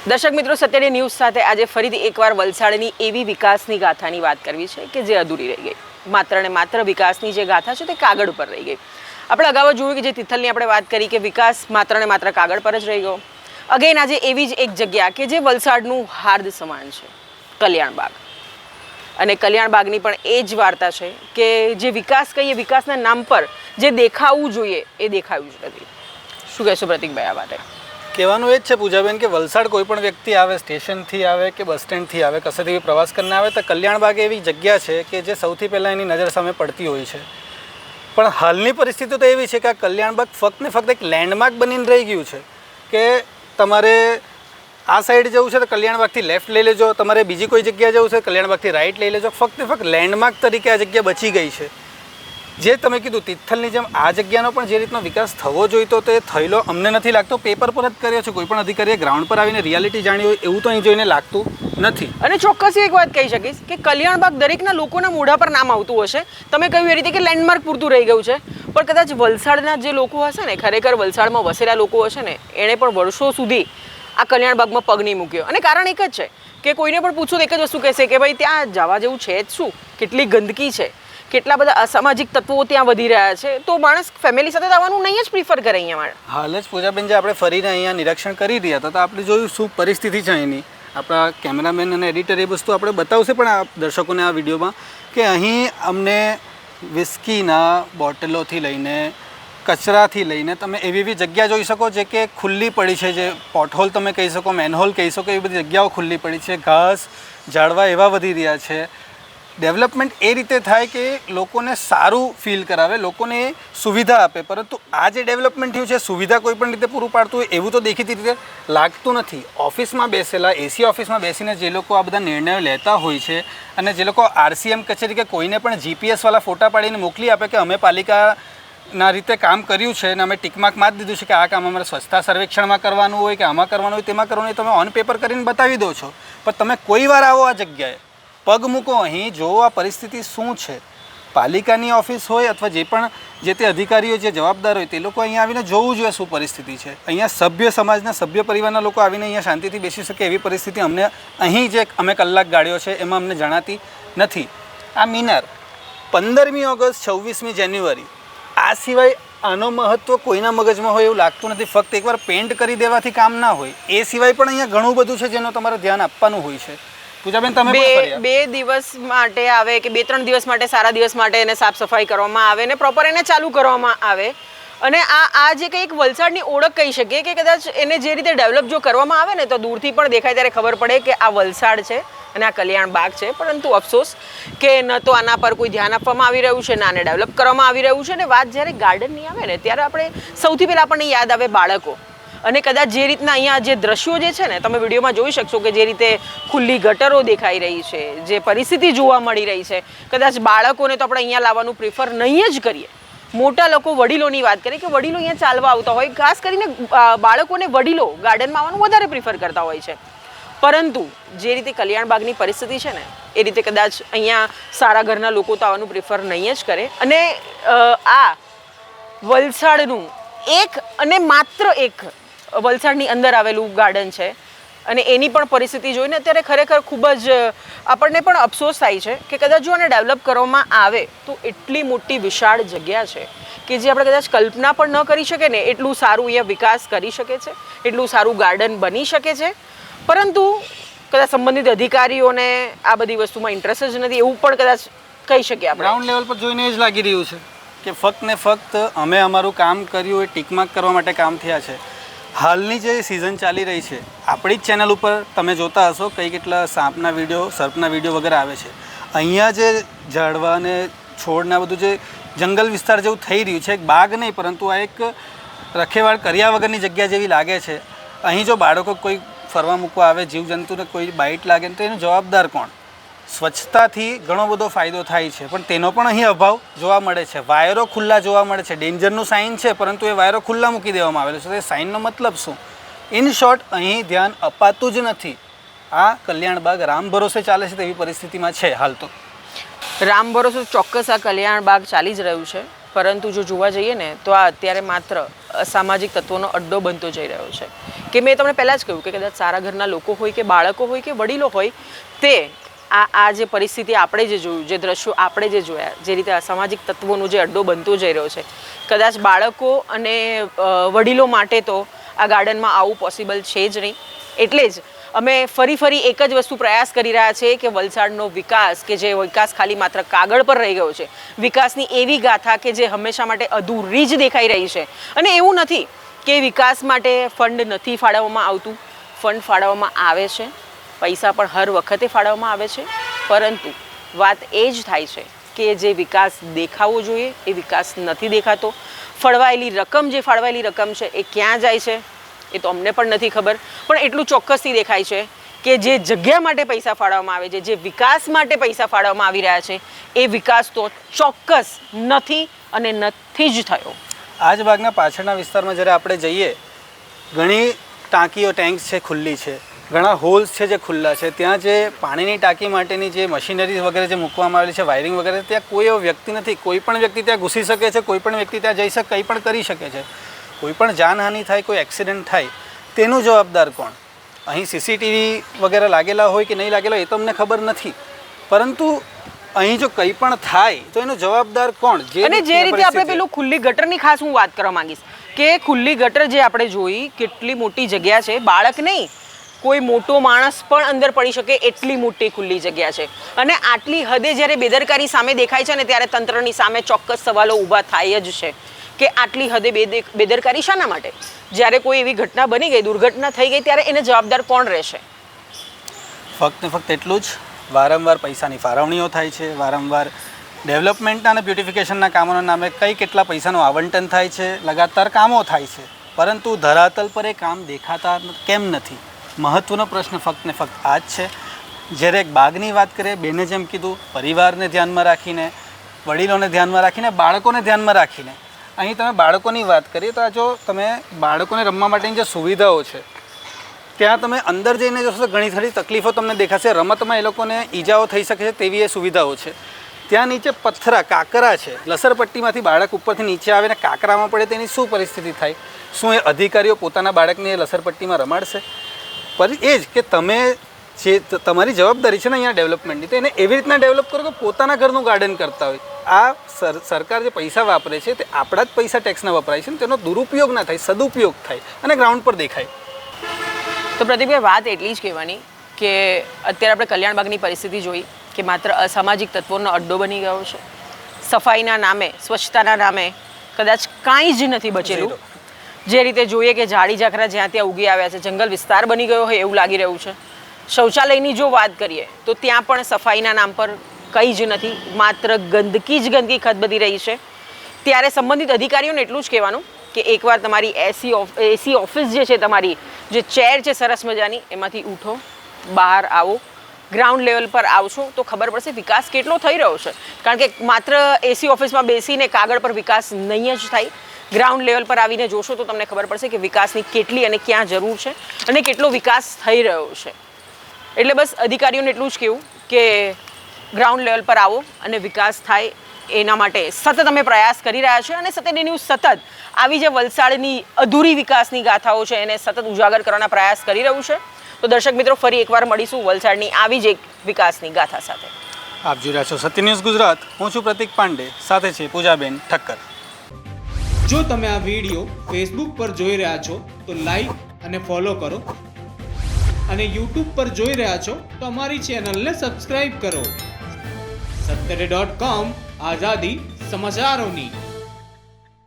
દર્શક મિત્રો, સત્યની ન્યૂઝ સાથે આજે ફરીથી એકવાર વલસાડની એવી વિકાસની ગાથાની વાત કરવી છે કે જે અધૂરી રહી ગઈ. માત્ર ને માત્ર વિકાસની જે ગાથા છે તે કાગળ ઉપર રહી ગઈ. આપણે અગાઉ જોયું કે જે તિથલની આપણે વાત કરી કે વિકાસ માત્ર ને માત્ર કાગળ પર જ રહી ગયો. અગેન આજે એવી જ એક જગ્યા કે જે વલસાડનું હાર્દ સમાન છે, કલ્યાણબાગ. અને કલ્યાણબાગની પણ એ જ વાર્તા છે કે જે વિકાસ કહીએ, વિકાસના નામ પર જે દેખાવું જોઈએ એ દેખાયું જ નથી. શું કહેશો પ્રતિકભાઈ આ વાતે? કહેવાનું એ જ છે પૂજાબેન કે વલસાડ કોઈ પણ વ્યક્તિ આવે, સ્ટેશનથી આવે કે બસ સ્ટેન્ડથી આવે, કશેથી પ્રવાસ કરીને આવે તો કલ્યાણબાગ એવી જગ્યા છે કે જે સૌથી પહેલાં એની નજર સામે પડતી હોય છે. પણ હાલની પરિસ્થિતિ તો એવી છે કે આ કલ્યાણબાગ ફક્ત ને ફક્ત એક લેન્ડમાર્ક બનીને રહી ગયું છે કે તમારે આ સાઈડ જવું છે તો કલ્યાણબાગથી લેફ્ટ લઈ લેજો, તમારે બીજી કોઈ જગ્યાએ જવું છે કલ્યાણબાગથી રાઈટ લઈ લેજો. ફક્ત ને ફક્ત લેન્ડમાર્ક તરીકે આ જગ્યા બચી ગઈ છે. જે તમે કીધું તિથલની જેમ આ જગ્યાનો પણ જે રીતનો વિકાસ થવો જોઈતો તે થયેલો અમને નથી લાગતો. પેપર પર જ કર્યો છે, કોઈ પણ અધિકારીએ ગ્રાઉન્ડ પર આવીને રિયાલિટી જાણી હોય એવું તો અહીં જોઈને લાગતું નથી. અને ચોક્કસ એક વાત કહી શકીશ કે કલ્યાણબાગ દરેકના લોકોના મોઢા પર નામ આવતું હશે. તમે કહ્યું એ રીતે કે લેન્ડમાર્ક પૂરતું રહી ગયું છે, પણ કદાચ વલસાડના જે લોકો હશે ને, ખરેખર વલસાડમાં વસેલા લોકો હશે ને, એણે પણ વર્ષો સુધી આ કલ્યાણબાગમાં પગ નહીં મૂક્યો. અને કારણ એક જ છે કે કોઈને પણ પૂછો તો એક જ વસ્તુ કહેશે કે ભાઈ ત્યાં જવા જેવું છે જ શું, કેટલી ગંદકી છે, કેટલા બધા અસામાજિક તત્વો ત્યાં વધી રહ્યા છે, તો માણસ ફેમિલી સાથે આવવાનું નહીં જ પ્રિફર કરે અહીંયા. હાલ જ પૂજાબેન જે આપણે ફરીને અહીંયા નિરીક્ષણ કરી રહ્યા હતા તો આપણે જોયું શું પરિસ્થિતિ છે અહીંની. આપણા કેમેરામેન અને એડિટર એ વસ્તુ આપણે બતાવશે પણ આ દર્શકોને આ વિડીયોમાં કે અહીં અમને વિસ્કીના બોટલોથી લઈને કચરાથી લઈને તમે એવી એવી જગ્યા જોઈ શકો જે કે ખુલ્લી પડી છે, જે પોટહોલ તમે કહી શકો, મેનહોલ કહી શકો, એવી બધી જગ્યાઓ ખુલ્લી પડી છે. ઘાસ ઝાડવા એવા વધી રહ્યા છે. ડેવલપમેન્ટ એ રીતે થાય કે લોકોને સારું ફીલ કરાવે, લોકોને સુવિધા આપે. પરંતુ આ જે ડેવલપમેન્ટ થયું છે સુવિધા કોઈ પણ રીતે પૂરું પાડતું હોય એવું તો દેખીતી રીતે લાગતું નથી. ઓફિસમાં બેસેલા, એસી ઓફિસમાં બેસીને જે લોકો આ બધા નિર્ણયો લેતા હોય છે અને જે લોકો આરસીએમ કચેરી કે કોઈને પણ જીપીએસવાળા ફોટા પાડીને મોકલી આપે કે અમે પાલિકાના રીતે કામ કર્યું છે અને અમે ટીકમાર્ક મારી દીધું છે કે આ કામ અમારે સ્વચ્છતા સર્વેક્ષણમાં કરવાનું હોય કે આમાં કરવાનું હોય તેમાં કરવાનું હોય, તમે ઓન પેપર કરીને બતાવી દો છો. પણ તમે કોઈ વાર આવો આ જગ્યાએ, પગ મૂકો અહીં, જોવો આ પરિસ્થિતિ શું છે. પાલિકાની ઓફિસ હોય અથવા જે પણ જે તે અધિકારીઓ જે જવાબદાર હોય તે લોકો અહીંયા આવીને જોવું જોઈએ શું પરિસ્થિતિ છે. અહીંયા સભ્ય સમાજના, સભ્ય પરિવારના લોકો આવીને અહીંયા શાંતિથી બેસી શકે એવી પરિસ્થિતિ અમને અહીં જે અમે કલાક ગાળ્યો છે એમાં અમને જણાતી નથી. આ મિનાર 15મી ઓગસ્ટ, 26મી જાન્યુઆરી, આ સિવાય આનો મહત્ત્વ કોઈના મગજમાં હોય એવું લાગતું નથી. ફક્ત એકવાર પેન્ટ કરી દેવાથી કામ ના હોય, એ સિવાય પણ અહીંયા ઘણું બધું છે જેનો તમારે ધ્યાન આપવાનું હોય છે. પૂજાબેન, તમે બે દિવસ માટે આવે કે 2-3 દિવસ માટે, સારા દિવસ માટે એને સાફ સફાઈ કરવામાં આવે ને પ્રોપર એને ચાલુ કરવામાં આવે. અને આ જે કંઈક વલસાડની ઓળખ કહી શકીએ કે કદાચ એને જે રીતે ડેવલપ જો કરવામાં આવે ને તો દૂરથી પણ દેખાય ત્યારે ખબર પડે કે આ વલસાડ છે અને આ કલ્યાણબાગ છે. પરંતુ અફસોસ કે ન તો આના પર કોઈ ધ્યાન આપવામાં આવી રહ્યું છે, ના આને ડેવલપ કરવામાં આવી રહ્યું છે. અને વાત જ્યારે ગાર્ડનની આવે ને ત્યારે આપણે સૌથી પહેલાં આપણને યાદ આવે બાળકો. અને કદાચ જે રીતના અહીંયા જે દ્રશ્યો જે છે ને, તમે વિડીયોમાં જોઈ શકશો કે જે રીતે ખુલ્લી ગટરો દેખાઈ રહી છે, જે પરિસ્થિતિ જોવા મળી રહી છે, કદાચ બાળકોને તો આપણે અહીંયા લાવવાનું પ્રિફર નહીં જ કરીએ. મોટા લોકો, વડીલોની વાત કરીએ કે વડીલો અહીંયા ચાલવા આવતા હોય, ખાસ કરીને બાળકોને વડીલો ગાર્ડનમાં આવવાનું વધારે પ્રિફર કરતા હોય છે. પરંતુ જે રીતે કલ્યાણબાગની પરિસ્થિતિ છે ને એ રીતે કદાચ અહીંયા સારા ઘરના લોકો તો આવવાનું પ્રિફર નહીં જ કરે. અને આ વલસાડનું એક અને માત્ર એક વલસાડની અંદર આવેલું ગાર્ડન છે અને એની પણ પરિસ્થિતિ જોઈને અત્યારે ખરેખર ખૂબ જ આપણને પણ અફસોસ થાય છે કે કદાચ જો આને ડેવલપ કરવામાં આવે તો એટલી મોટી વિશાળ જગ્યા છે કે જે આપણે કદાચ કલ્પના પણ ન કરી શકે ને એટલું સારું અહીંયા વિકાસ કરી શકે છે, એટલું સારું ગાર્ડન બની શકે છે. પરંતુ કદાચ સંબંધિત અધિકારીઓને આ બધી વસ્તુમાં ઇન્ટરેસ્ટ જ નથી એવું પણ કદાચ કહી શકીએ. આપણે ગ્રાઉન્ડ લેવલ પર જોઈને જ લાગી રહ્યું છે કે ફક્ત ને ફક્ત અમે અમારું કામ કર્યું એ ટીકમાર્ક કરવા માટે કામ થયા છે. હાલની જે સિઝન ચાલી રહી છે આપણી જ ચેનલ ઉપર તમે જોતા હશો કઈ કેટલા સાપના વિડીયો, સર્પના વિડીયો વગેરે આવે છે. અહીંયા જે ઝાડવા ને છોડના બધું જે જંગલ વિસ્તાર જેવું થઈ રહ્યું છે, એક બાગ નહીં પરંતુ આ એક રખેવાળ કર્યા વગરની જગ્યા જેવી લાગે છે. અહીં જો બાળકો કોઈ ફરવા મૂકવા આવે, જીવજંતુને કોઈ બાઇટ લાગે તો એનો જવાબદાર કોણ? સ્વચ્છતાથી ઘણો બધો ફાયદો થાય છે પણ તેનો પણ અહીં અભાવ જોવા મળે છે. વાયરો ખુલ્લા જોવા મળે છે, ડેન્જરનું સાઇન છે પરંતુ એ વાયરો ખુલ્લા મૂકી દેવામાં આવેલો છે. તો એ સાઇનનો મતલબ શું? ઇન શોર્ટ, અહીં ધ્યાન અપાતું જ નથી. આ કલ્યાણબાગ રામ ભરોસે ચાલે છે તેવી પરિસ્થિતિમાં છે હાલ. તો રામ ભરોસે ચોક્કસ આ કલ્યાણબાગ ચાલી જ રહ્યું છે, પરંતુ જો જોવા જઈએ ને તો આ અત્યારે માત્ર અસામાજિક તત્વોનો અડ્ડો બનતો જઈ રહ્યો છે. કે મેં તમને પહેલાં જ કહ્યું કે કદાચ સારા ઘરના લોકો હોય કે બાળકો હોય કે વડીલો હોય તે આ જે પરિસ્થિતિ આપણે જે જોયું, જે દ્રશ્યો આપણે જે જોયા, જે રીતે અસામાજિક તત્વોનો જે અડ્ડો બનતો જઈ રહ્યો છે, કદાચ બાળકો અને વડીલો માટે તો આ ગાર્ડનમાં આવું પોસિબલ છે જ નહીં. એટલે જ અમે ફરી એક જ વસ્તુ પ્રયાસ કરી રહ્યા છીએ કે વલસાડનો વિકાસ, કે જે વિકાસ ખાલી માત્ર કાગળ પર રહી ગયો છે, વિકાસની એવી ગાથા કે જે હંમેશા માટે અધૂરી જ દેખાઈ રહી છે. અને એવું નથી કે વિકાસ માટે ફંડ નથી ફાળવવામાં આવતું, ફંડ ફાળવવામાં આવે છે, પૈસા પણ હર વખતે ફાળવવામાં આવે છે, પરંતુ વાત એ જ થાય છે કે જે વિકાસ દેખાવો જોઈએ એ વિકાસ નથી દેખાતો. ફાળવાયેલી રકમ છે એ ક્યાં જાય છે એ તો અમને પણ નથી ખબર, પણ એટલું ચોક્કસથી દેખાય છે કે જે જગ્યા માટે પૈસા ફાળવવામાં આવે છે, જે વિકાસ માટે પૈસા ફાળવવામાં આવી રહ્યા છે, એ વિકાસ તો ચોક્કસ નથી અને નથી જ થયો. આ જ ભાગના પાછળના વિસ્તારમાં જ્યારે આપણે જઈએ, ઘણી ટાંકીઓ, ટેન્ક્સ છે ખુલ્લી છે, ઘણા હોલ્સ છે જે ખુલ્લા છે. ત્યાં જે પાણીની ટાંકી માટેની જે મશીનરી વગેરે જે મૂકવામાં આવેલી છે, વાયરિંગ વગેરે, ત્યાં કોઈ એવો વ્યક્તિ નથી. કોઈ પણ વ્યક્તિ ત્યાં ઘૂસી શકે છે, કોઈ પણ વ્યક્તિ ત્યાં જઈ શકે, કંઈ પણ કરી શકે છે. કોઈ પણ જાનહાનિ થાય, કોઈ એક્સિડન્ટ થાય, તેનું જવાબદાર કોણ? અહીં સીસીટીવી વગેરે લાગેલા હોય કે નહીં લાગેલા હોય એ તો અમને ખબર નથી, પરંતુ અહીં જો કંઈ પણ થાય તો એનો જવાબદાર કોણ? અને જે રીતે આપણે પેલું ખુલ્લી ગટરની ખાસ હું વાત કરવા માંગીશ કે ખુલ્લી ગટર જે આપણે જોઈ, કેટલી મોટી જગ્યા છે, બાળક નહીં કોઈ મોટો માણસ પણ અંદર પડી શકે એટલી મોટી ખુલ્લી જગ્યા છે. અને આટલી હદે જ્યારે બેદરકારી સામે દેખાય છે ને ત્યારે તંત્રની સામે ચોક્કસ સવાલો ઊભા થાય જ છે કે આટલી હદે બેદરકારી શાના માટે? જ્યારે કોઈ એવી ઘટના બની ગઈ, દુર્ઘટના થઈ ગઈ, ત્યારે એને જવાબદાર કોણ રહેશે? ફક્ત ને ફક્ત એટલું જ, વારંવાર પૈસાની ફાળવણીઓ થાય છે, વારંવાર ડેવલપમેન્ટના અને બ્યુટિફિકેશનના કામોના નામે કેટલા પૈસાનું આવંટન થાય છે, લગાતાર કામો થાય છે, પરંતુ ધરાતલ પર એ કામ દેખાતા કેમ નથી? મહત્ત્વનો પ્રશ્ન ફક્ત ને ફક્ત આ જ છે. જ્યારે એક બાગની વાત કરીએ, બેને જેમ કીધું, પરિવારને ધ્યાનમાં રાખીને, વડીલોને ધ્યાનમાં રાખીને, બાળકોને ધ્યાનમાં રાખીને, અહીં તમે બાળકોની વાત કરીએ તો આ જો તમે બાળકોને રમવા માટેની જે સુવિધાઓ છે ત્યાં તમે અંદર જઈને જોશો તો ઘણી ખરી તકલીફો તમને દેખાશે. રમતમાં એ લોકોને ઈજાઓ થઈ શકે છે તેવી એ સુવિધાઓ છે. ત્યાં નીચે પથ્થરા, કાંકરા છે, લસરપટ્ટીમાંથી બાળક ઉપરથી નીચે આવે ને કાંકરામાં પડે તેની શું પરિસ્થિતિ થાય? શું એ અધિકારીઓ પોતાના બાળકને એ લસરપટ્ટીમાં રમાડશે? એ જ કે તમે જે તમારી જવાબદારી છે ને અહીંયા ડેવલપમેન્ટની, તો એને એવી રીતના ડેવલપ કરો કે પોતાના ઘરનું ગાર્ડન કરતા હોય. આ સરકાર જે પૈસા વાપરે છે તે આપણા જ પૈસા ટેક્સના વપરાય છે ને તેનો દુરુપયોગ ના થાય, સદુપયોગ થાય અને ગ્રાઉન્ડ પર દેખાય. તો પ્રદીપભાઈ, વાત એટલી જ કહેવાની કે અત્યારે આપણે કલ્યાણબાગની પરિસ્થિતિ જોઈ કે માત્ર અસામાજિક તત્વોનો અડ્ડો બની ગયો છે. સફાઈના નામે, સ્વચ્છતાના નામે કદાચ કાંઈ જ નથી બચેલું. જે રીતે જોઈએ કે ઝાડી ઝાખરા જ્યાં ત્યાં ઉગી આવ્યા છે, જંગલ વિસ્તાર બની ગયો હોય એવું લાગી રહ્યું છે. શૌચાલયની જો વાત કરીએ તો ત્યાં પણ સફાઈના નામ પર કંઈ જ નથી, માત્ર ગંદકી જ ગંદકી ખદબદી રહી છે. ત્યારે સંબંધિત અધિકારીઓને એટલું જ કહેવાનું કે એકવાર તમારી એસી ઓફિસ જે છે, તમારી જે ચેર છે સરસ મજાની, એમાંથી ઉઠો, બહાર આવો, ગ્રાઉન્ડ લેવલ પર આવશો તો ખબર પડશે વિકાસ કેટલો થઈ રહ્યો છે. કારણ કે માત્ર એસી ઓફિસમાં બેસીને કાગળ પર વિકાસ નહીં જ થાય, ગ્રાઉન્ડ લેવલ પર આવીને જોશો તો તમને ખબર પડશે કે વિકાસની કેટલી અને ક્યાં જરૂર છે અને કેટલો વિકાસ થઈ રહ્યો છે. એટલે બસ અધિકારીઓને એટલું જ કહેવું કે ગ્રાઉન્ડ લેવલ પર આવો અને વિકાસ થાય એના માટે સતત અમે પ્રયાસ કરી રહ્યા છીએ અને સતત ન્યૂઝ સતત આવી જે વલસાડની અધૂરી વિકાસની ગાથાઓ છે એને સતત ઉજાગર કરવાના પ્રયાસ કરી રહ્યું છે. તો દર્શક મિત્રો, ફરી એકવાર મળીશું વલસાડની આવી જ એક વિકાસની ગાથા સાથે. આપ જોઈ રહ્યા છો સત્ય ન્યૂઝ ગુજરાત. હું છું પ્રતિક પાંડે, સાથે છે પૂજાબેન ઠક્કર. જો તમે આ વિડીયો ફેસબુક પર જોઈ રહ્યા છો તો લાઈક અને ફોલો કરો, અને યુટ્યુબ પર જોઈ રહ્યા છો તો અમારી ચેનલને સબસ્ક્રાઇબ કરો. satyday.com, આઝાદી સમાચારોની.